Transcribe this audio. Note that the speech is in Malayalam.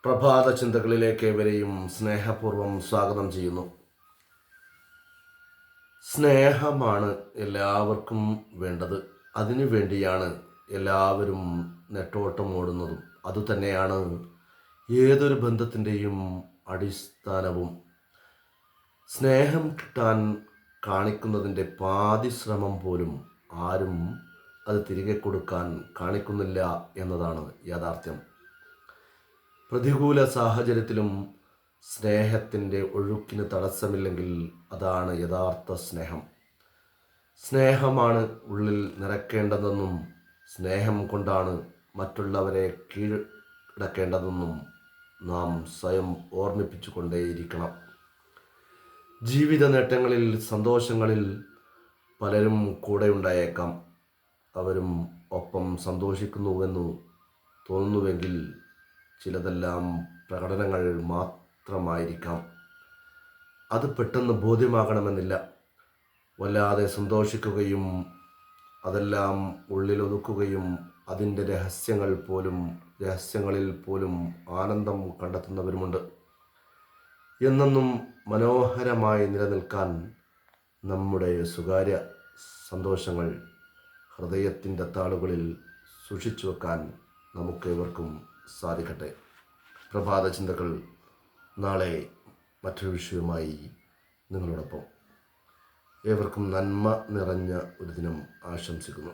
പ്രഭാത ചിന്തകളിലേക്ക് ഏവരെയും സ്നേഹപൂർവ്വം സ്വാഗതം ചെയ്യുന്നു. സ്നേഹമാണ് എല്ലാവർക്കും വേണ്ടത്. അതിനു വേണ്ടിയാണ് എല്ലാവരും നെട്ടോട്ടം ഓടുന്നതും. അതുതന്നെയാണ് ഏതൊരു ബന്ധത്തിൻ്റെയും അടിസ്ഥാനവും. സ്നേഹം കിട്ടാൻ കാണിക്കുന്നതിൻ്റെ പാതി ശ്രമം പോലും ആരും അത് തിരികെ കൊടുക്കാൻ കാണിക്കുന്നില്ല എന്നതാണ് യാഥാർത്ഥ്യം. പ്രതികൂല സാഹചര്യത്തിലും സ്നേഹത്തിൻ്റെ ഒഴുക്കിന് തടസ്സമില്ലെങ്കിൽ അതാണ് യഥാർത്ഥ സ്നേഹം. സ്നേഹമാണ് ഉള്ളിൽ നിറയ്ക്കേണ്ടതെന്നും സ്നേഹം കൊണ്ടാണ് മറ്റുള്ളവരെ കീഴടക്കേണ്ടതെന്നും നാം സ്വയം ഓർമ്മിപ്പിച്ചു കൊണ്ടേയിരിക്കണം. ജീവിത നേട്ടങ്ങളിൽ, സന്തോഷങ്ങളിൽ പലരും കൂടെ ഉണ്ടായേക്കാം. അവരും ഒപ്പം സന്തോഷിക്കുന്നുവെന്നു തോന്നുന്നുവെങ്കിൽ ചിലതെല്ലാം പ്രകടനങ്ങൾ മാത്രമായിരിക്കാം. അത് പെട്ടെന്ന് ബോധ്യമാകണമെന്നില്ല. വല്ലാതെ സന്തോഷിക്കുകയും അതെല്ലാം ഉള്ളിലൊതുക്കുകയും അതിൻ്റെ രഹസ്യങ്ങളിൽ പോലും ആനന്ദം കണ്ടെത്തുന്നവരുമുണ്ട്. എന്നെന്നും മനോഹരമായി നിലനിൽക്കാൻ നമ്മുടെ സ്വകാര്യ സന്തോഷങ്ങൾ ഹൃദയത്തിൻ്റെ താളുകളിൽ സൂക്ഷിച്ചു വെക്കാൻ നമുക്കേവർക്കും സാധിക്കട്ടെ. പ്രഭാത ചിന്തകൾ നാളെ മറ്റൊരു വിഷയവുമായി നിങ്ങളോടൊപ്പം. ഏവർക്കും നന്മ നിറഞ്ഞ ഒരു ദിനം ആശംസിക്കുന്നു.